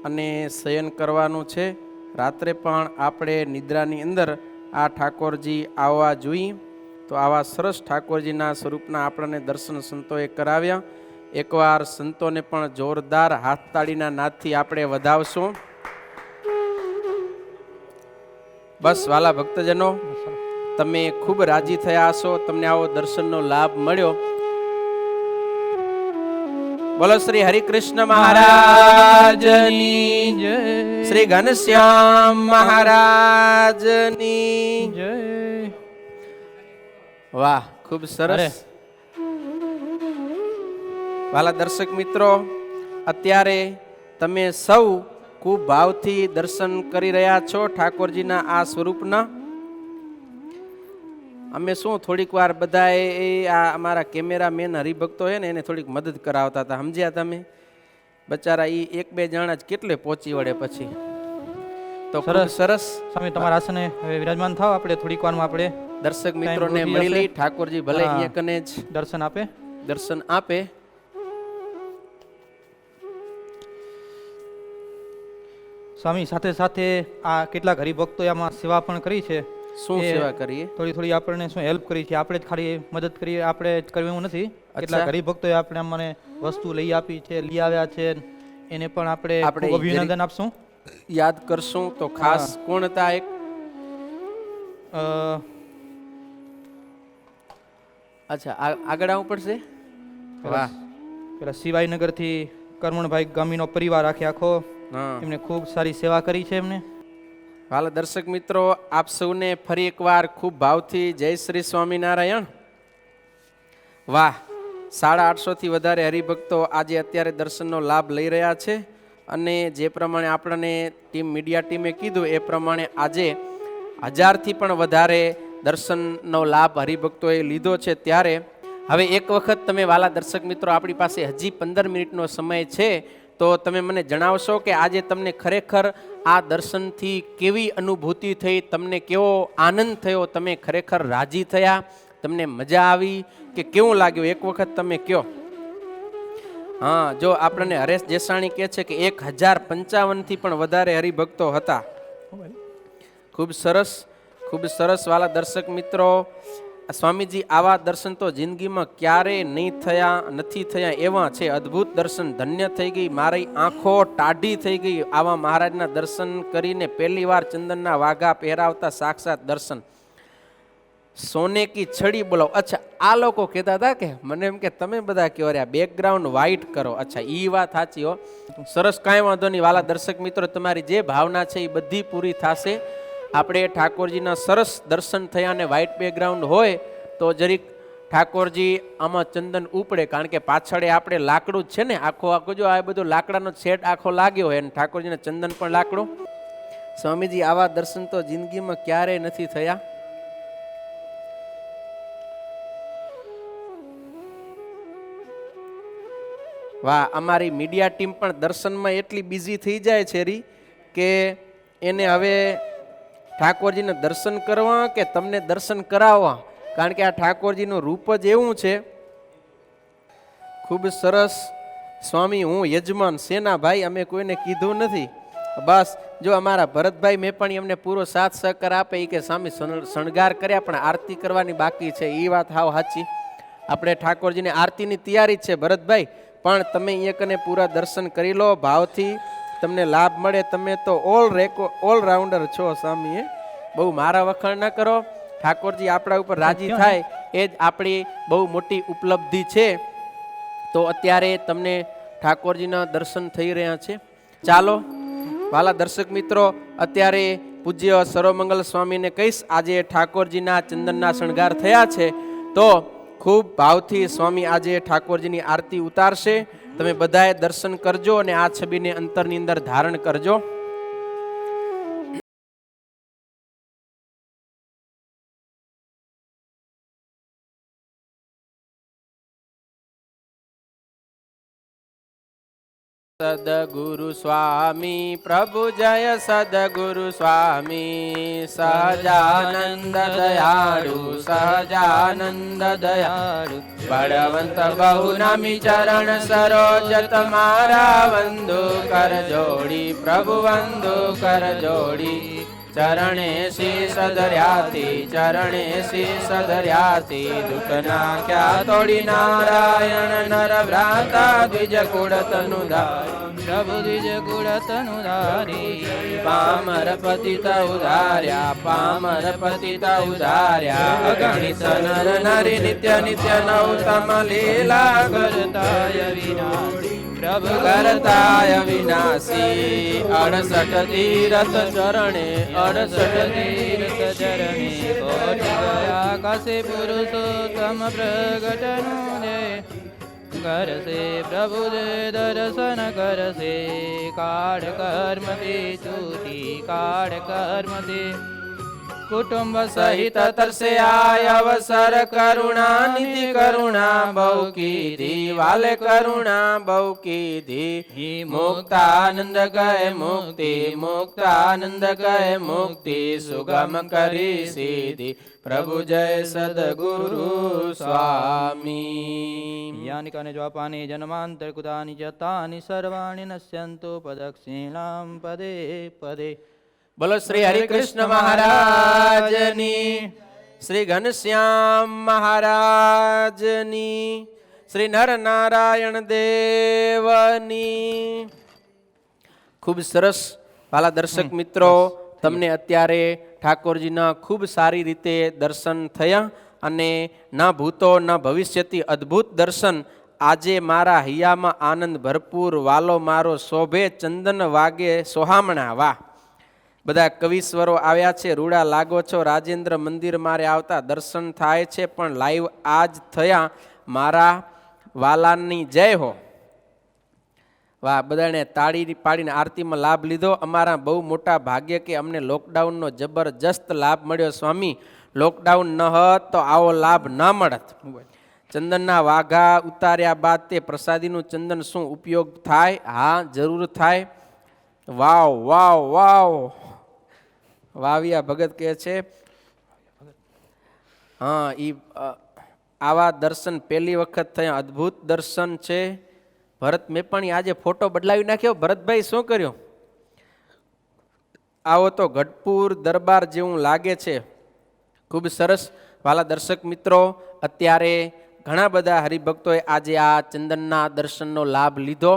અને શયન કરવાનું છે. રાત્રે પણ આપણે નિદ્રાની અંદર આ ઠાકોરજી આવવા જોઈએ. તો આવા સરસ ઠાકોરજીના સ્વરૂપના આપણને દર્શન સંતોએ કરાવ્યા. એકવાર સંતોને પણ જોરદાર હાથતાળીના નાદથી આપણે વધાવશું. બસ વાલા ભક્તજનો, તમે ખૂબ રાજી થયા હશો, તમને આવો દર્શનનો લાભ મળ્યો. બોલો શ્રી હરિકૃષ્ણ મહારાજની જય. શ્રી ઘનશ્યામ મહારાજની જય. વાહ, ખૂબ સરસ. વાલા દર્શક મિત્રો, અત્યારે તમે સૌ ખૂબ ભાવથી દર્શન કરી રહ્યા છો ઠાકોરજીના આ સ્વરૂપના. અમે શું થોડીક વાર બધાએ આ અમારા કેમેરામેન હરિભક્તો છે ને એને થોડીક મદદ કરાવતા હતા, સમજ્યા તમે? બચારા એ એક બે જણા જ કેટલે પહોંચી વળે પછી. તો સરસ સરસ. સ્વામી તમારા આસને હવે વિરાજમાન થાવ. આપણે થોડીક વારમાં આપણે દર્શક મિત્રોને મળી લઈ. ઠાકોરજી ભલે અહીંયા કને જ દર્શન આપે. સ્વામી સાથે સાથે આ કેટલાક હરિભક્તોએ આમાં સેવા પણ કરી છે. શું સેવા કરીએ? થોડી આપણને શું હેલ્પ કરી છે. આપણે જ ખાલી મદદ કરી, આપણે જ કરવું એવું નથી. કેટલાક હરિભક્તોએ આપણે અમને વસ્તુ લઈ આપી છે, લઈ આવ્યા છે, એને પણ આપણે અભિનંદન આપશું, યાદ કરશું. તો ખાસ કોણ હતા? એક અચ્છા, આગળ આવવું પડશે. વાહ, પેલા શિવાયનગરથી કરમણભાઈ ગામીનો પરિવાર આખો હા એમને ખૂબ સારી સેવા કરી છે એમને. વાલા દર્શક મિત્રો, આપ સૌને ફરી એકવાર ખૂબ ભાવથી જય શ્રી સ્વામિનારાયણ. વાહ, 850 થી વધારે હરિભક્તો આજે અત્યારે દર્શનનો લાભ લઈ રહ્યા છે. અને જે પ્રમાણે આપણને મીડિયા ટીમે કીધું એ પ્રમાણે આજે 1000 થી પણ વધારે દર્શનનો લાભ હરિભક્તોએ લીધો છે. ત્યારે હવે એક વખત તમે વાલા દર્શક મિત્રો, આપણી પાસે હજી 15 મિનિટનો સમય છે, તો તમે મને જણાવશો કે આજે તમને ખરેખર આ દર્શનથી કેવી અનુભૂતિ થઈ, તમને કેવો આનંદ થયો, તમે ખરેખર રાજી થયા, તમને મજા આવી કે કેવું લાગ્યું? એક વખત તમે કયો. હા, જો આપણને હરેશ જેસાણી કહે છે કે 1055 થી પણ વધારે હરિભક્તો હતા. ખૂબ સરસ, ખૂબ સરસ વાલા દર્શક મિત્રો. સ્વામીજી, આવા દર્શન તો જિંદગીમાં ક્યારેય નથી થયા એવા છે. અદ્ભુત દર્શન, ધન્ય થઈ ગઈ, મારી આંખો ટાઢી થઈ ગઈ આવા મહારાજના દર્શન કરીને. પહેલી વાર ચંદનના વાઘા પહેરાવતા સાક્ષાત દર્શન. સોને કી છડી બોલાવો. અચ્છા, આ લોકો કહેતા હતા કે મને એમ કે તમે બધા કહો રહ્યા બેકગ્રાઉન્ડ વ્હાઇટ કરો. અચ્છા, એ વાત સાચી હો. સરસ, કાંઈ વાંધો નહીં વાલા દર્શક મિત્રો, તમારી જે ભાવના છે એ બધી પૂરી થશે. આપણે ઠાકોરજીના સરસ દર્શન થયા અને વ્હાઇટ બેકગ્રાઉન્ડ હોય તો જરીક ઠાકોરજી આમાં ચંદન ઉપડે, કારણ કે પાછળ આપણે લાકડું જ છે ને, આખો જો આ બધું લાકડાનો સેટ આખો લાગ્યો હોય અને ઠાકોરજીના ચંદન પણ લાકડું. સ્વામીજી, આવા દર્શન તો જિંદગીમાં ક્યારેય નથી થયા. વાહ, અમારી મીડિયા ટીમ પણ દર્શનમાં એટલી બિઝી થઈ જાય છે રી કે એને હવે ઠાકોરજીને દર્શન કરવા કે તમને દર્શન કરાવવા, કારણ કે આ ઠાકોરજીનું રૂપ જ એવું છે. ખૂબ સરસ. સ્વામી, હું યજમાન સેના ભાઈ, અમે કોઈને કીધું નથી. બસ જો અમારા ભરતભાઈ મેં પણ એમને પૂરો સાથ સહકાર આપે કે સ્વામી શણગાર કર્યા પણ આરતી કરવાની બાકી છે. એ વાત હાવ સાચી. આપણે ઠાકોરજીને આરતીની તૈયારી જ છે ભરતભાઈ, પણ તમે અહીંયા કને પૂરા દર્શન કરી લો ભાવથી, તમને લાભ મળે. તમે તો ઓલરાઉન્ડર છો સ્વામી. બહુ મારા વખાણ ના કરો. ઠાકોરજી આપણા ઉપર રાજી થાય એ જ આપણી બહુ મોટી ઉપલબ્ધિ છે. તો અત્યારે તમને ઠાકોરજીના દર્શન થઈ રહ્યા છે. ચાલો વાલા દર્શક મિત્રો, અત્યારે પૂજ્ય સર્વમંગલ સ્વામીને કહીશ, આજે ઠાકોરજીના ચંદનના શણગાર થયા છે તો ખૂબ ભાવથી સ્વામી આજે ઠાકોરજીની આરતી ઉતારશે. તમે બધાએ દર્શન કરજો અને આ છબીને અંતરની અંદર ધારણ કરજો. સદગુરુ સ્વામી પ્રભુ જય સદગુરુ સ્વામી સહજાનંદ દયાળુ સહજાનંદ દયાળુ બળવંત બહુનામી ચરણ સરોજ તમારા વંદુ કર જોડી પ્રભુ વંદુ કર જોડી ચરણે શીશ ધર્યાથી ચરણે શીશ ધર્યાથી દુઃખ નાખ્યા તોડી નારાયણ નર ભ્રાતા દ્વિજ કુળ તનુધારી પ્રભુ દ્વિજ કુળ તનુધારી પામર પતિત ઉધાર્યા પામર પતિત ઉધાર્યા અગણિત નર નારી નિત્ય નિત્ય નવતમ લીલા કરતાય વિનાશી પ્રભુ કરતાય વિનાશી 68 તીરથ ચરણે 68 તીરથ ચરણે કોટિ ગયા કાશે પુરુષોત્તમ પ્રગટનું દે કરશે પ્રભુ દે દર્શન કરશે કાળ કર્મથી ચૂતી કાળ કર્મથી કુટુંબ સહિત તરસે આય અવસર કરુણા નિધિ કરુણા બહુ કીધી વાલે કરુણા બહુ કીધી મુક્તાનંદ ગય મુક્તિ મુક્તાનંદ ગય મુક્તિ સુગમ કરી સીધી પ્રભુ જય સદગુરુ સ્વામી યાની કાને જ્વાપાની જન્માંતર કુદાની જતાની સર્વાણી નશ્યંતુ પદક્ષિણામ પદે પદે. બોલો શ્રી હરિકૃષ્ણ મહારાજની, શ્રી ઘનશ્યામ મહારાજની, શ્રી નરનારાયણ દેવની. ખૂબ સરસ વાલા દર્શક મિત્રો, તમને અત્યારે ઠાકોરજીના ખૂબ સારી રીતે દર્શન થયા અને ના ભૂતો ના ભવિષ્યથી અદ્ભુત દર્શન આજે મારા હૈયામાં આનંદ ભરપૂર, વાલો મારો શોભે ચંદન વાગે સોહામણા. વાહ! બધા કવિશ્વરો આવ્યા છે. રૂડા લાગો છો રાજેન્દ્ર મંદિર મારે આવતા દર્શન થાય છે, પણ લાઈવ આજ થયા મારા વાલાની જય હો. વાહ! બધાને તાળી પાડીને આરતીમાં લાભ લીધો. અમારા બહુ મોટા ભાગ્ય કે અમને લોકડાઉનનો જબરજસ્ત લાભ મળ્યો સ્વામી. લોકડાઉન ન હોત તો આવો લાભ ન મળત. ચંદનના વાઘા ઉતાર્યા બાદ તે પ્રસાદીનું ચંદન શું ઉપયોગ થાય? હા, જરૂર થાય. વાવ વાવ વાવ! વાવિયા ભગત કહે છે હા, આવા દર્શન પહેલી વખત થયા, અદ્ભુત દર્શન છે. ભરત મેપાણી આજે ફોટો બદલાવી નાખ્યો. ભરતભાઈ શું કર્યું? આવો તો ગઢપુર દરબાર જેવું લાગે છે. ખૂબ સરસ. વાલા દર્શક મિત્રો, અત્યારે ઘણા બધા હરિભક્તોએ આજે આ ચંદનના દર્શનનો લાભ લીધો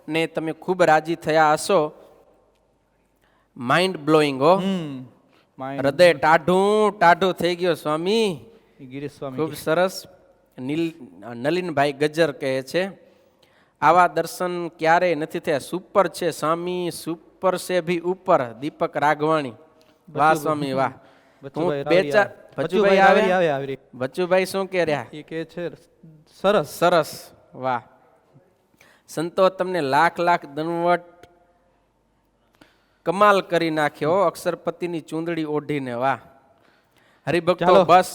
ને તમે ખૂબ રાજી થયા હશો. માઇન્ડ બ્લોઈંગ હો, હૃદય ટાઢું ટાઢું થઈ ગયો સ્વામી. ગિરીશ સ્વામી ખૂબ સરસ. નલિનભાઈ ગજર કહે છે આવા દર્શન ક્યારેય નથી થયા. સુપર છે સ્વામી, સુપર છે ભી ઉપર. દીપક રાઘવાણી. વાહ સ્વામી વાહ. હું બે ચાર ભચુભાઈ આવે. ભચુભાઈ શું કે રહ્યા? એ કે છે સરસ સરસ. વાહ! સંતો તમને લાખ લાખ દંડવટ, કમાલ કરી નાખ્યો અક્ષરપતિની ચૂંદડી ઓઢીને. વાહ! હરિભક્તો બસ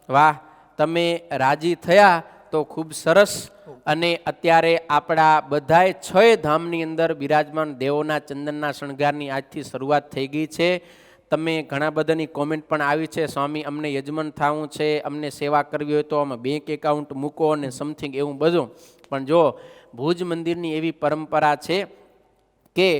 વાહ, તમે રાજી થયા તો ખૂબ સરસ. અને અત્યારે આપણા બધાય 6 ધામની અંદર બિરાજમાન દેવોના ચંદનના શણગારની આજથી શરૂઆત થઈ ગઈ છે. તમે ઘણા બધાની કોમેન્ટ પણ આવી છે, સ્વામી અમને યજમાન થવું છે, અમને સેવા કરવી હોય તો અમે બેંક એકાઉન્ટ મૂકો અને સમથિંગ એવું બધું. પણ જો ભુજ મંદિરની એવી પરંપરા છે કે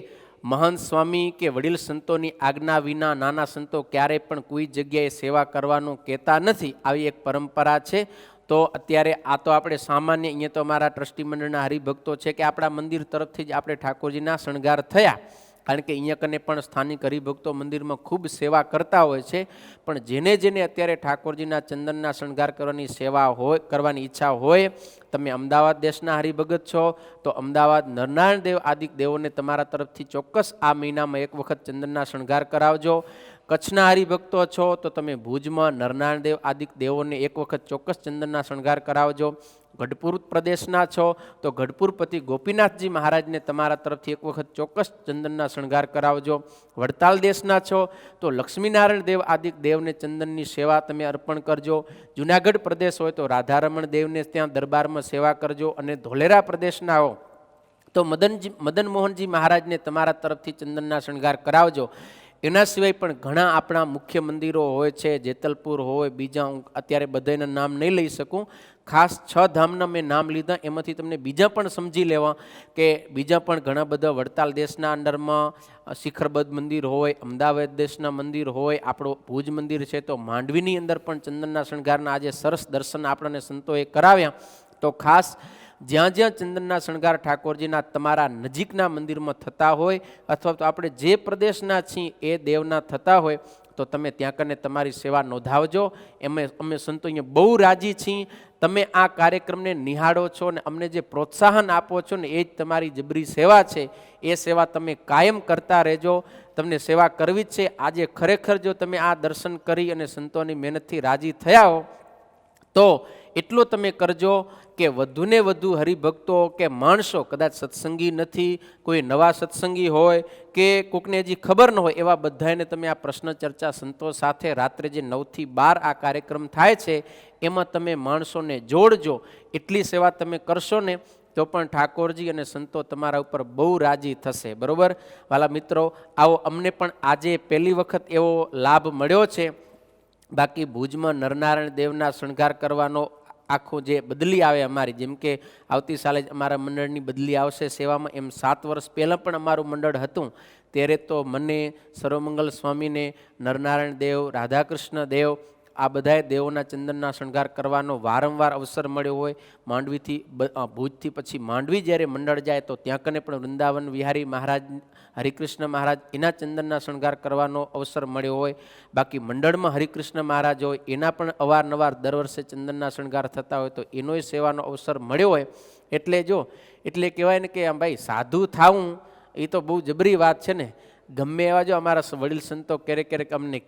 મહંત સ્વામી કે વડીલ સંતોની આજ્ઞા વિના નાના સંતો ક્યારેય પણ કોઈ જગ્યાએ સેવા કરવાનું કહેતા નથી. આવી એક પરંપરા છે. તો અત્યારે આ તો આપણે સામાન્ય, અહીંયા તો અમારા ટ્રસ્ટી મંડળના હરિભક્તો છે કે આપણા મંદિર તરફથી જ આપણે ઠાકોરજીના શણગાર થયા. કારણ કે અહીંયા કને પણ સ્થાનિક હરિભક્તો મંદિરમાં ખૂબ સેવા કરતા હોય છે. પણ જેને જેને અત્યારે ઠાકોરજીના ચંદનના શણગાર કરવાની સેવા હોય, કરવાની ઈચ્છા હોય, તમે અમદાવાદ દેશના હરિભગત છો તો અમદાવાદ નરનારાયણ દેવ આદિક દેવોને તમારા તરફથી ચોક્કસ આ મહિનામાં એક વખત ચંદનના શણગાર કરાવજો. કચ્છના હરિભક્તો છો તો તમે ભુજમાં નરનારાયણ દેવ આદિક દેવોને એક વખત ચોક્કસ ચંદનના શણગાર કરાવજો. ગઢપુર પ્રદેશના છો તો ગઢપુરપતિ ગોપીનાથજી મહારાજને તમારા તરફથી એક વખત ચોક્કસ ચંદનના શણગાર કરાવજો. વડતાલ દેશના છો તો લક્ષ્મીનારાયણ દેવ આદિક દેવને ચંદનની સેવા તમે અર્પણ કરજો. જુનાગઢ પ્રદેશ હોય તો રાધારમણ દેવને ત્યાં દરબારમાં સેવા કરજો. અને ધોલેરા પ્રદેશના હો તો મદન મોહનજી મહારાજને તમારા તરફથી ચંદનના શણગાર કરાવજો. એના સિવાય પણ ઘણા આપણા મુખ્ય મંદિરો હોય છે, જેતલપુર હોય, બીજા હું અત્યારે બધાના નામ નહીં લઈ શકું. ખાસ 6 ધામના મેં નામ લીધા, એમાંથી તમને બીજા પણ સમજી લેવા કે બીજા પણ ઘણા બધા વડતાલ દેશના અંડરમાં શિખરબદ્ધ મંદિર હોય, અમદાવાદ દેશના મંદિર હોય, આપણો ભુજ મંદિર છે તો માંડવીની અંદર પણ ચંદનના શણગારના આજે સરસ દર્શન આપણને સંતોએ કરાવ્યા. તો ખાસ જ્યાં જ્યાં ચંદનના શણગાર ઠાકોરજીના તમારા નજીકના મંદિરમાં થતા હોય અથવા તો આપણે જે પ્રદેશના છીએ એ દેવના થતા હોય તો તમે ત્યાં કને તમારી સેવા નોંધાવજો. અમે સંતો અહીંયા બહુ રાજી છીએ. તમે આ કાર્યક્રમને નિહાળો છો અને અમને જે પ્રોત્સાહન આપો છો ને એ જ તમારી જબરી સેવા છે. એ સેવા તમે કાયમ કરતા રહેજો. તમને સેવા કરવી જ છે. આજે ખરેખર જો તમે આ દર્શન કરી અને સંતોની મહેનતથી રાજી થયા હો તો એટલો તમે કરજો કે વધુને વધુ હરિભક્તો કે માણસો, કદાચ સત્સંગી નથી, કોઈ નવા સત્સંગી હોય કે કોકને હજી ખબર ન હોય, એવા બધાને તમે આ પ્રશ્ન ચર્ચા સંતો સાથે રાત્રે જે 9 થી 12 આ કાર્યક્રમ થાય છે એમાં તમે માણસોને જોડજો. એટલી સેવા તમે કરશો ને તો પણ ઠાકોરજી અને સંતો તમારા ઉપર બહુ રાજી થશે. બરોબર વાલા મિત્રો, આવો અમને પણ આજે પહેલી વખત એવો લાભ મળ્યો છે. બાકી ભુજમાં નરનારાયણ દેવના શણગાર કરવાનો આખો જે બદલી આવે અમારી, જેમ કે આવતી સાલે જ અમારા મંડળની બદલી આવશે સેવામાં, એમ 7 વર્ષ પહેલાં પણ અમારું મંડળ હતું. ત્યારે તો મને, સર્વમંગલ સ્વામીને, નરનારાયણ દેવ, રાધાકૃષ્ણ દેવ આ બધાએ દેવોના ચંદનના શણગાર કરવાનો વારંવાર અવસર મળ્યો હોય. માંડવીથી ભુજથી પછી માંડવી જ્યારે મંડળ જાય તો ત્યાં કને પણ વૃંદાવન વિહારી મહારાજ હરિકૃષ્ણ મહારાજ એના ચંદનના શણગાર કરવાનો અવસર મળ્યો હોય. બાકી મંડળમાં હરિકૃષ્ણ મહારાજ હોય એના પણ અવારનવાર દર વર્ષે ચંદનના શણગાર થતા હોય તો એનોય સેવાનો અવસર મળ્યો હોય. એટલે કહેવાય ને કે આમ ભાઈ સાધુ થાવું એ તો બહુ જબરી વાત છે ને. ગમે એવા જો અમારા વડીલ સંતો ક્યારેક અમને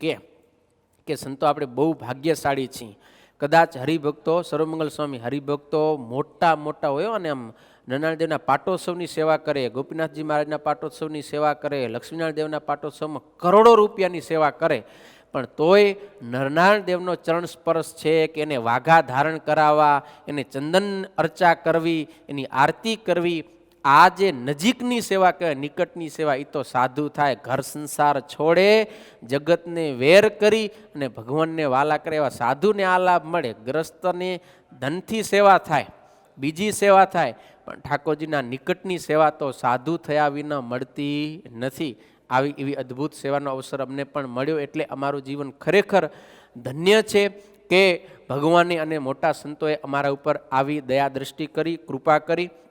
કે સંતો આપણે બહુ ભાગ્યશાળી છીએ. કદાચ હરિભક્તો સર્વમંગલ સ્વામી હરિભક્તો મોટા હોય અને આમ નરનાળદેવના પાટોત્સવની સેવા કરે, ગોપીનાથજી મહારાજના પાટોત્સવની સેવા કરે, લક્ષ્મીનારાયણ દેવના પાટોત્સવમાં કરોડો રૂપિયાની સેવા કરે, પણ તોય નરનારાયણ દેવનો ચરણ સ્પર્શ છે કે એને વાઘા ધારણ કરાવવા, એને ચંદન અર્ચા કરવી, એની આરતી કરવી, આ જે નજીકની સેવા કહેવાય, નિકટની સેવા, એ તો સાધુ થાય. ઘર સંસાર છોડે, જગતને વેર કરી અને ભગવાનને વાલા કરે એવા સાધુને આ લાભ મળે. ગ્રસ્તને ધનથી સેવા થાય, બીજી સેવા થાય, પણ ઠાકોરજીના નિકટની સેવા તો સાધુ થયા વિના મળતી નથી. આવી એવી અદ્ભુત સેવાનો અવસર અમને પણ મળ્યો. એટલે અમારું જીવન ખરેખર ધન્ય છે કે ભગવાને અને મોટા સંતોએ અમારા ઉપર આવી દયા દ્રષ્ટિ કરી, કૃપા કરી